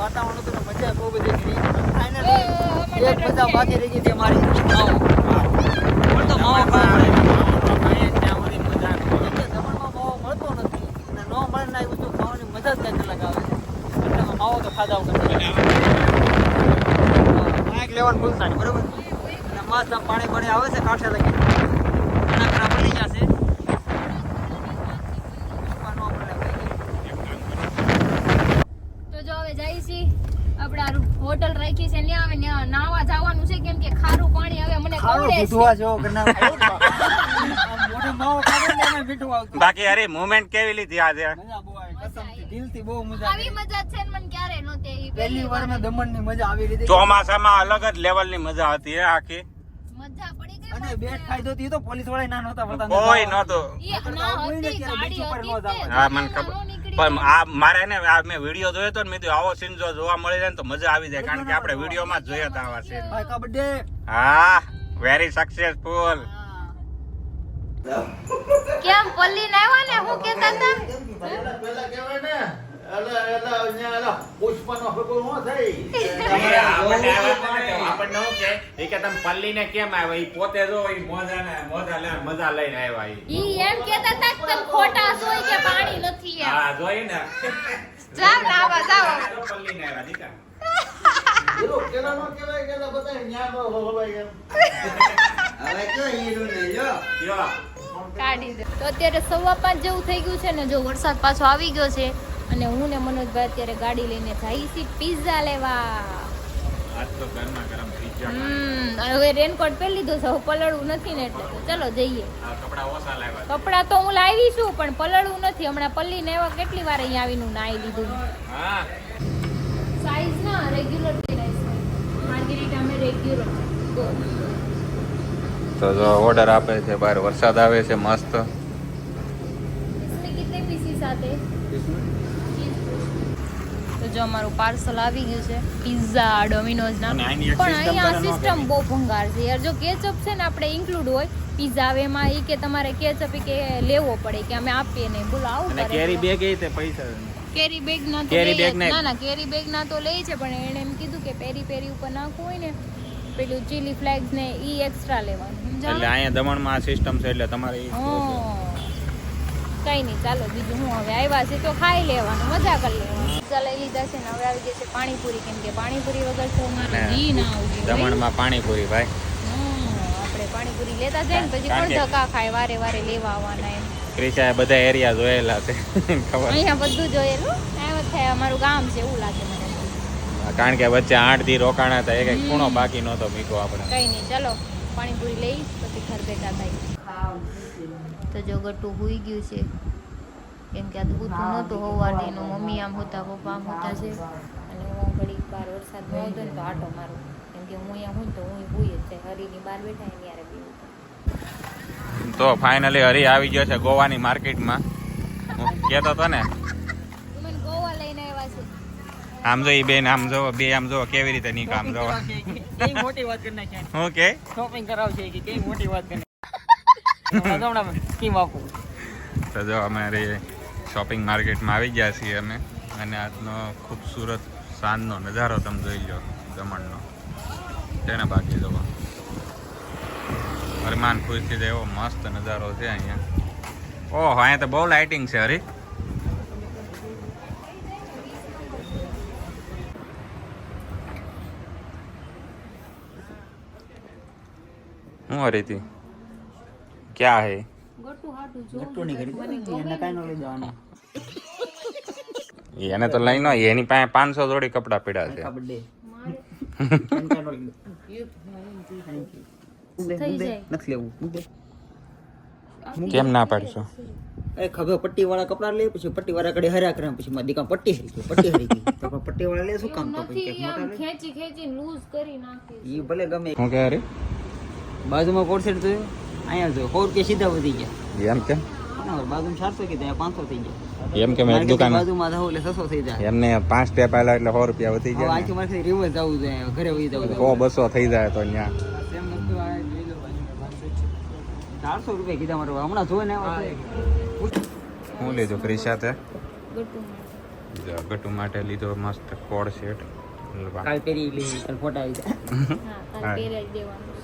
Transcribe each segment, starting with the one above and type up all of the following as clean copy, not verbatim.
વાતાવરણ હતું ને મજા બહુ બધી કરી. ફાઇનલી એક મજા બાકી રહી ગઈ છે મારી. માવો ખાવા મળે. ત્યાં સુધી મજા દમણમાં માવો મળતો નથી અને ન મળે ને એ વસ્તુ ખાવાની મજા જ કંઈક અલગ આવે છે. એટલે માવો તો ખાધા વગર બાઇક લેવાનું ભૂલતા નહીં બરોબર. અને મસ્ત પાણી પાણી આવે છે કાંઠે લગી એના ઘણા બની જશે. તો જો હવે જઈ છી આપણે હોટલ રાખી છે ત્યાં હવે નાવા જવાનું છે કેમ કે ખારું પાણી હવે મને કવડે છે. બાકી અરે મોમેન્ટ કેવી લીધી આજે? મજા બહુ આવી કસમથી દિલથી બહુ મજા આવી મજા છે ને મને ક્યારે નહોતી આવી. પહેલી વાર મેં દમણની મજા આવી લીધી. ચોમાસામાં અલગ જ લેવલની મજા હતી હે આખી. મજા પડી ગઈ. અને બેટ ફાયદો થી તો પોલીસ વાળા ના નહોતા પડતા. કોઈ નતો. હા મને ખબર પણ આ મારે ને આ મેં વિડીયો જોયો તો ને મેં કીધું આવો સીન જો જોવા મળી જાય ને તો મજા આવી જાય કારણ કે આપણે વિડીયોમાં જ જોયા હતા આવા સીન. ભાઈ કબડ્ડી હા વેરી સક્સેસફુલ. કેમ પલ્લી ને આવ્યા ને હું કહેતા હતા પેલા કહેવાય ને એલા પુષ્પનો ફગો ન થઈ. આપણને હું કે તમે પલ્લીને કેમ આવ્યા ઈ પોતે જો ઈ મજા લઈને આવ્યા ઈ એમ કહેતા હતા કે તમે ખોટા છો કે પાણી નથી એમ. હા જોઈ ને જાવ નાવા જાવ. પલ્લીને આવ્યા દીકા. એલો કેલા નો કહેવાય કેલા બધા ન્યા નો હોવાય એમ. હવે તો હીરો ને લ્યો. યો કાઢી દે. તો અત્યારે 5:15 જેવું થઈ ગયું છે ને જો વરસાદ પાછો આવી ગયો છે અને હું ને મનોજભાઈ અત્યારે ગાડી લઈને જઈએ છીએ પિઝા લેવા. આજ તો ગરમા ગરમ પિઝા. હવે રેનકોટ પહેરી લીધો છે હવે પલળવું નથી ને એટલે તો ચલો જઈએ. આ કપડા ઓછા લાવ્યા. કપડા તો હું લાવી છું પણ પલળવું નથી. હમણાં પલ્લી ને એવા કેટલી વાર અહીંયા આવીને નાઈ લીધું. હા સાઈઝ ના રેગ્યુલર की राइस मार्गेरिटा में रेग्युलर दो. તો જો ઓર્ડર આપે છે બહાર વરસાદ આવે છે મસ્ત. इसमें कितने पीसेस आते हैं? તો જો અમારું પાર્સલ આવી ગયું છે પિઝા ડોમિનોઝ ના. અને આની એક પણ system અહીંયા તને ન સિસ્ટમ બહુ ભંગાર છે યાર. જો કેચઅપ છે ને આપણે ઇન્ક્લુડ હોય પિઝા આવે એમાં ઈ કે તમારે કેચઅપ કે લેવો પડે કે અમે આપીએ નહીં. બોલો આવું અને કરે કેરી છે. બેગ એ તે પૈસા કેરી બેગ ના તો કેરી લે બેગ જ. નહીં. ના કેરી બેગ ના તો લે છે પણ એણે એમ કીધું કે પેરી પેરી ઉપર નાખવું હોય ને પેલું ચીલી ફ્લેક્સ ને ઈ એક્સ્ટ્રા લેવાનું સમજાણું? એટલે અહીંયા દમણમાં આ સિસ્ટમ છે એટલે તમારે ઈ કઈ નહીં ચાલો બીજું હું હવે આવ્યા છે તો ખાઈ લેવાનું મજા કરી લેવાનું. પિઝા લઈ લીધા છે ને હવે આવી ગઈ છે પાણીપુરી કેમ કે પાણીપુરી વગર તો મારે ઘી ના આવતી હોય. દમણમાં પાણીપુરી ભાઈ. આપણે પાણીપુરી લેતા જાય ને પછી કારણ કોણ કે- ધક્કા ખાય વારે વારે લેવા આવવાના એમ. ક્રિશાએ બધા એરિયા જોયેલા છે ખબર. અહીંયા બધું જોયેલું એમ જ થાય અમારું ગામ છે એવું લાગે મને. કારણ કે વચ્ચે 8 દી રોકાણા હતા એક ખૂણો બાકી નહોતો મીકો આપણે. કઈ નહીં ચાલો પાણીપુરી લઈ પછી ઘર ભેગા થાય. તો જો ગટું હુઈ ગયું છે કેમ કે આ દૂધું નહોતું હોવાથી એનું મમ્મી આમ હોતા પપ્પા આમ હોતા છે અને હું ઘડી બહાર વરસાદમાં હતો ને તો આટો મારું કેમ કે હું અહીંયા હું તો હું હુઈ જ જાય. હરીની બહાર બેઠા એની યારે પીવું. તો ફાઇનલી હરી આવી ગયો છે ગોવાની માર્કેટમાં. હું કહેતો હતો ને મને ગોવા લઈને આવ્યા છે. આમ જો ઈ બેન આમ જો બે આમ જો કેવી રીતે ની કામ જો કેવી મોટી વાત કરી નાખી. હું કે શોપિંગ કરાવશે કે કેવી મોટી વાત કરી નાખી. સ્કીમ આપું. તો જો અમારે શોપિંગ માર્કેટમાં આવી ગયા છીએ અમે અને આજનો ખૂબસૂરત સાંજનો નજારો તમે જોઈ લો દમણનો. તેને બાકી જોવા અરમાન ખુશથી જ એવો મસ્ત નજારો છે અહીંયા. ઓહો અહીંયા તો બહુ લાઇટિંગ છે હરી. હું હરીથી ક્યાં હે ગટું હાટું જો ગટ્ટુ નહીં કરી એને કાંઈ ન લઈ જવાનું. એને તો લઈ નો એની પાસે 500 જોડી કપડા પડ્યા છે. કબડ્ડી થઈ જાય. નથી લેવું. કેમ ના પાડશો? એ ખભે પટ્ટી વાળા કપડા લે પછી પટ્ટી વાળા કડે હર્યા કરે પછી મારી દીકા પટ્ટી હરી ગઈ તો પટ્ટી વાળા લે શું કામ તો પછી નથી આમ ખેંચી ખેંચી લૂઝ કરી નાખી. ઈ ભલે ગમે. હું કે હરી બાજુમાં કોટ સેટ જોયો અહીંયા જો 100 રૂપિયા સીધા વધી ગયા. એમ કેમ બાજુમાં 400 કીધા 500 થઈ ગયા. એમ કેમ એક દુકાન બાજુમાં જાવ એટલે 600 થઈ જાય. એમને 5 સ્ટેપ આલ્યા એટલે 100 રૂપિયા વધી હવે ગયા આથી મારે રિવર્સ જવું જોઈએ ઘરે વહી જવું 100-200 થઈ જાય તો ત્યાં 400 રૂપિયા કીધા મારે હમણાં જોઈ ને હું લીધું ક્રિશા તે ગટું જો ગટુ માટે લીધો મસ્ત કોડ સેટ કાલ પેરી લઈ કાલ ફોટા આવી જાય હા કાલ પહેરાઈ દેવાનું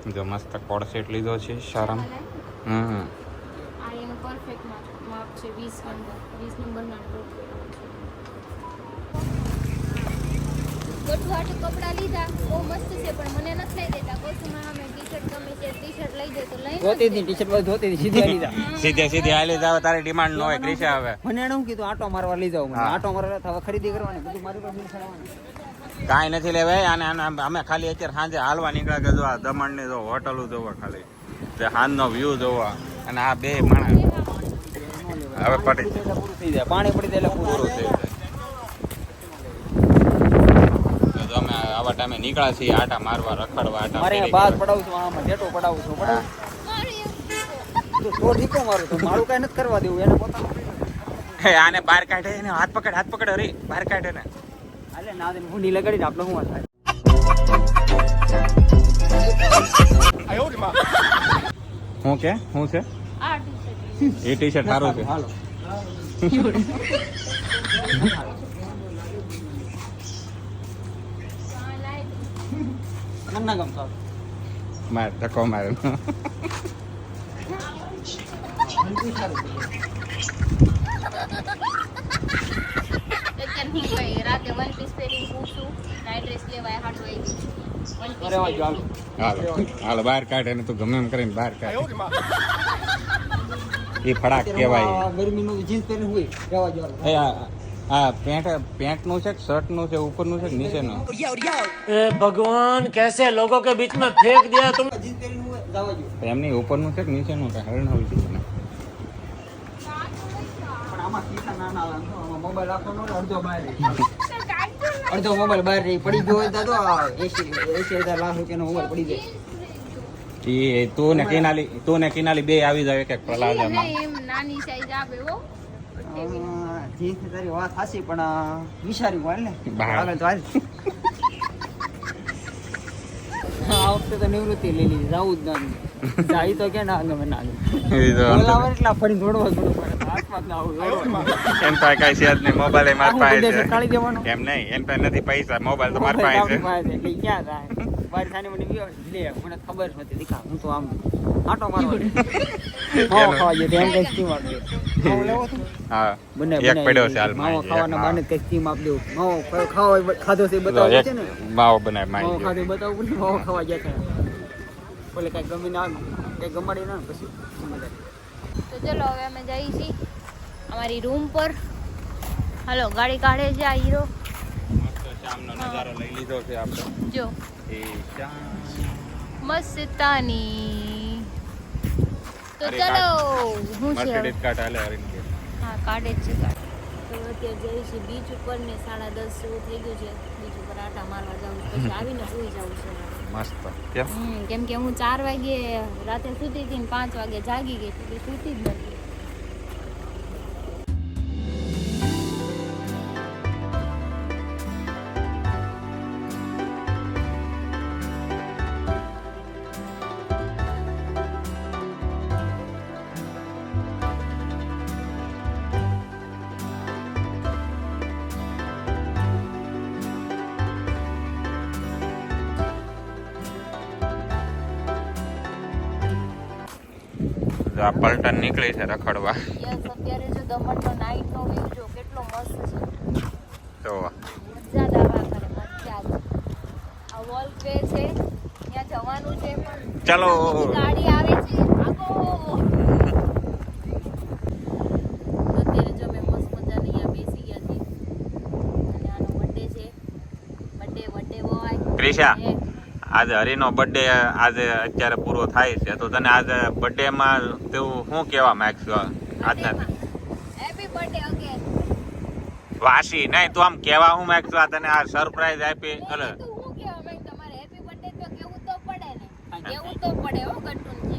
છે જો મસ્ત કોડ સેટ લીધો છે સારામ આ એનું પરફેક્ટ માપ છે 20 નંબરના ટોપ ગટુ હાટુ કપડા લીધા બહુ મસ્ત છે પણ મને નથી લઈ દેતા કોસુમાં અમે ટી-શર્ટ ગમે છે ટી-શર્ટ લઈ દે તો લઈ ધોતી ની ટી-શર્ટ બસ ધોતી ની સીધી આવી જા સીધે હાલી જાવ તારી ડિમાન્ડ ન હોય ક્રિશા હવે મને એને હું કીધું આટો મારવા લઈ જાવ મને હા. આટો મારવા હવે ખરીદી કરવાની બધું મારી પાસે ચડાવવાનું કાંઈ નથી લેવાય અને અમે ખાલી અત્યારે સાંજે હાલવા નીકળ્યા કે જો આ દમણની જો હોટલો જોવા ખાલી તે હાંજનો વ્યૂ જોવા અને આ બે માણસ હવે પડી એટલે પૂરું થઈ જાય પાણી પડી જાય એટલે પૂરું પૂરું થઈ જાય તો અમે આવા ટાઈમે નીકળ્યા છીએ આટા મારવા રખડવા આટા મારે ફેરી બાદ કરવા. પડાવું છું આમાં જેટો પડાવું છું હા. તો ઠીકો મારું તો મારું કઈ નથી કરવા દેવું એને પોતાનું હે, આને બહાર કાઢે એને હાથ પકડ હરી બહાર કાઢે ને હાલે ના દે ભૂંડી લગાડીને આપણે શું વાત થાય શું છે આ ટી-શર્ટ એ ટી શર્ટ સારું છે હાલો મને ના ગમતો માર ધક્કો મારે અત્યારે હું કઈ રાતે વન પીસ પહેરીને પૂછું નાઈટ ડ્રેસ લેવાય હાટુ આવી ગઈ વન પીસ અરે વાહ ચાલો હાલો બહાર કાઢે ને તું ગમે એમ કરીને બહાર કાઢે એ ફડાક કહેવાય ગરમીનું જીન્સ પહેરીને હોય રહેવા જો એ આ પેન્ટ નું છે શર્ટ નું છે ઉપરનું છે કે નીચેનું भगवान कैसे लोगों के बीच में फेंक दिया तुम જીન્સ પહેરીને હોય જવા જો એમની ઉપરનું છે કે નીચેનું છે હરણ હોય છે ને પણ આમાં ખિસ્સા નાના આવે આમાં મોબાઈલ રાખવાનો ને અડધો બહાર રહી અડધો મોબાઈલ બહાર રહી પડી ગયો હોય તો 80,000 લાખ રૂપિયાનો મોબાઈલ પડી જાય એ તું ને કિનાલી બે આવી જાય એક પ્લાઝામાં નહીં એમ નાની સાઈઝ આવે હો જીન્સ તારી વાત સાચી પણ વિચાર્યું હાલ ને બહાર. આગળ તો હાલ આ વખતે તો નિવૃત્તિ લઈ લીધી જાવું જ નથી જાય તો કે ના ગમે ના ગમે એ તો આમ તો બોલાવે એટલા ફરી દોડવા પડે હાથમાં જ ના આવું એમ પાસે કઈ છે જ નહીં મોબાઈલ માર પાસે છે કાઢી દેવાનો એમ નહીં એમ પાસે નથી પૈસા મોબાઈલ તો માર પાસે છે એટલે ક્યાં થાય મારી સાની મને ગયો લે મને ખબર જ નથી દીખા હું તો આમ આટો મારવા માવો ખાવા ગયો એમ કઈ સ્કીમ આપી માવો લેવો હતો હા બને એક પડ્યો છે હાલ માવો ખાવાના બાને કઈ સ્કીમ આપી દેવું માવો ખાધો છે બતાવો છે ને માવો બનાય માવો માઈ ખાધો બતાવું ને માવો ખાવા ગયા હતા બોલે કઈ ગમી ના કઈ ગમાડી ના પછી તો ચલો હવે અમે જઈએ છીએ અમારી રૂમ પર હાલો ગાડી કાઢે છે આ હીરો મસ્ત શામનો નજારો લઈ લીધો છે આપણે જો એ શામ મસ્તાની તો અરે ચલો હું છે હવે? મર્સિડીઝ કાઢ હાલે હરીને કે. હા કાઢે જ છે કાઢે તો અત્યારે જઈએ છીએ બીચ ઉપર ને 10:30 જેવું થઈ ગયું છે બીચ ઉપર આટા મારવા જાઉં છું પછી આવીને સૂઈ જાઉં છું મસ્ત કેમ કેમ કે હું 4 વાગે રાતે સૂતી હતી ને 5 વાગે જાગી ગઈ એટલે સૂતી જ નથી જો આ પલટન નીકળી છે રખડવા યસ અત્યારે જો દમણનો નાઈટનો વ્યૂ જો કેટલો મસ્ત છે તો મજા જ આવ્યા કરે મજા જ આ વોલ વે છે ત્યાં જવાનું છે પણ ચાલો. ગાડી આવે છે આગો અત્યારે જો મેં મસ્ત મજાની અહીંયા બેસી ગયા છીએ અને આનો બર્થડે છે બર્થડે બોય ક્રિશા આજે હરીનો બર્થડે આજે અત્યારે પૂરો થાય છે તો તને આજે બર્થડે માં તું શું કહેવા માંગશો આજના હેપી બર્થડે અગેન વાસી નહીં તું આમ કહેવા હું માંગશો આ તને આ સરપ્રાઈઝ આપી અરે તો હું કહેવા માંગ તમારે હેપી બર્થડે તો કેવું તો પડે ને કેવું તો પડે હો ગટ્ટુન છે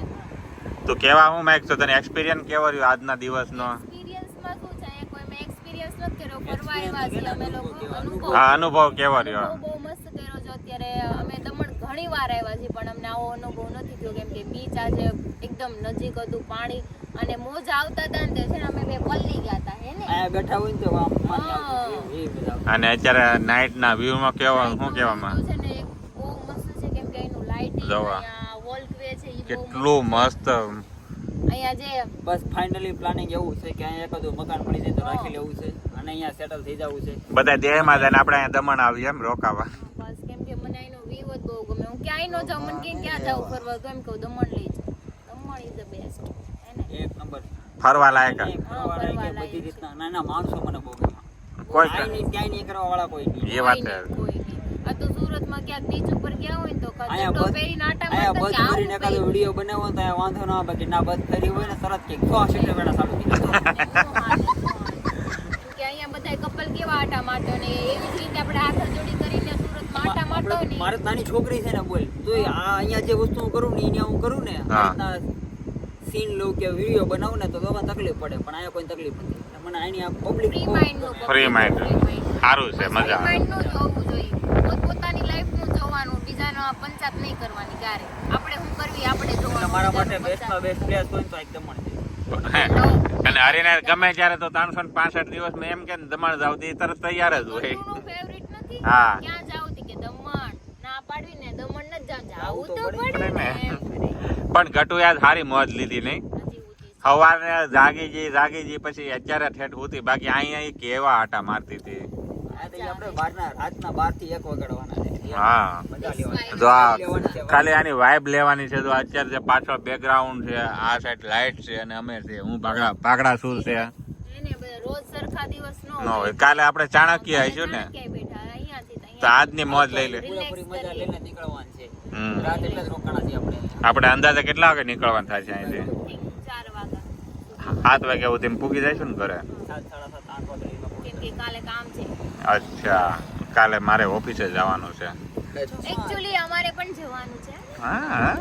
તું કહેવા હું માંગશો તને એક્સપિરિયન્સ કેવો રહ્યો આજના દિવસનો એક્સપિરિયન્સમાં શું છે અહીંયા કોઈ મેં એક્સપિરિયન્સ નથી કર્યો ફરવા આવ્યા છીએ અમે લોકો અનુભવ આ અનુભવ કેવો રહ્યો બહુ મસ્ત કર્યો છે અત્યારે અમે દમણ ઘણી વાર આવ્યા છીએ પણ અમને આવો અનુભવ નથી થયો કેમ કે બીચ આજે એકદમ નજીક હતું પાણી અને મોજા આવતા હતા ને તે છે ને અમે બે પલ્લી ગયા હતા હે ને અહીંયા બેઠા હોય ને તો આમ માની આવતું એ મજા આવતી. અને અત્યારે નાઇટ ના વ્યૂ માં કેવા શું કહેવામાં છે ને એક બહુ મસ્ત છે કેમ કે એનું લાઇટિંગ જવા. અહીંયા વોલવે છે ઈ બહુ કેટલું મસ્ત અહીંયા જે બસ ફાઇનલી પ્લાનિંગ એવું છે કે અહીંયા એકાદું મકાન મળી જાય તો રાખી લેવું છે અને અહીંયા સેટલ થઈ જવું છે. બધા દેહમાં જાય ને આપણે અહીંયા દમણ આવીએ એમ રોકાવા. બસ કેમ કે મને એનો વ્યૂ જ બહુ ગમે હું ક્યાંય ન જાઉં મને કે ક્યાં જાઉં ફરવા તો એમ કહું દમણ લઈ જાઉં. દમણ ઇઝ ધ બેસ્ટ હે ને એક નંબર ફરવા લાયક એક ફરવા લાયક ફરવા બધી લાયક રીતના નાના માણસો મને બહુ ગમે. કોઈ આય નહીં ત્યાંય નહીં કરવા વાળા કોઈ નહીં. એ વાત કોઈ છે. નહીં, કોઈ નહીં. આ તો સુરતમાં ક્યાંક બીચ ઉપર ગયા હોય ને તો અહીંયા કચરો બસ પહેરીને આટા અહીંયા મારતા બસ કે ભરીને આવું એકાદો વિડીયો બનાવો ને તો અહીંયા વાંધો ના આવે કે ના બસ ફરી હોય ને તરત કે 6 સીટર વેળા ચાલુ થઈ જાય. કે અહીંયા બધા કપલ કેવા આટા મારતો ને એવી જ રીતે આપણે હાથ જોડી કરીને સુરતમાં આટા મારતો હોય ને મારે તો નાની છોકરી છે ને બોલ તો આ અહીંયા જે વસ્તુ હું કરું ને એને હું કરું ને આ રીતના સીન લઉં કે વિડીયો બનાવું ને તો મને તકલીફ પડે પણ અહીંયા કોઈ તકલીફ નથી. મને આની આ પબ્લિક ફ્રી માઇન્ડ નું Free mind. સારું છે, મજા આવે. માઇન્ડ નું જોવું જોઈએ પોતપોતાની લાઈફ નું જોવાનું બીજાનો પંચાયત નહીં કરવાની ક્યારે આપણે શું કરવી આપણે જોવાનું મારા માટે બીજાનું બેસ્ટમાં બેસ્ટ પ્લેસ હોય ને તો એકદમ મળે. અને હરીને ગમે ત્યારે તો 365 દિવસ મેં એમ કે દમણ જાવ તો ઈ તરત તૈયાર જ હોય. ગટુનું ફેવરિટ નથી હા. ક્યાં જાવ તી કે દમણ ના પાડવી ને દમણ ન જાવ જાવું તો જાવું તો પડે ને પડે એમ. પણ ગટુ યાર સારી મોજ લીધી નહીં. હજી ઊંચી છે. સવારે જાગી જી પછી અત્યારે ઠેઠ હોતી બાકી અહીંયા ઈ કેવા આટા મારતી હતી. આ તો આપણે બહારના રાતના 12 થી 1 વગાડવાના છે. હા. મજા લેવાની. જો આ લેવાની છે. ખાલી આની વાઇબ લેવાની છે. તો અત્યારે જે પાછળ બેકગ્રાઉન્ડ છે, આ સાઈડ લાઇટ છે અને અમે છે, હું પાગડા સુર છે. એને બધા રોજ સરખા દિવસ નો નો હોય. કાલે આપણે ચાણક્ય આવીશું ને ક્યાંય બેઠા અહીંયાથી તો તો આજની મોજ લઈ લે. પૂરેપૂરી મજા લઈને નીકળવાનું છે. હમ. રાત એટલે જ રોકાણા છીએ આપણે. આપણે અંદાજે કેટલા વાગે નીકળવાનું થાય છે અહીંથી? 4 વાગ્યા 7 વાગ્યા સુધી પૂગી જઈશું ને ઘરે? 7, 7:30, 8 વાગે કેમ કે કાલે કામ છે અચ્છા, કાલે મારે ઓફિસે જવાનું છે. એકચ્યુઅલી અમારે પણ જવાનું છે હા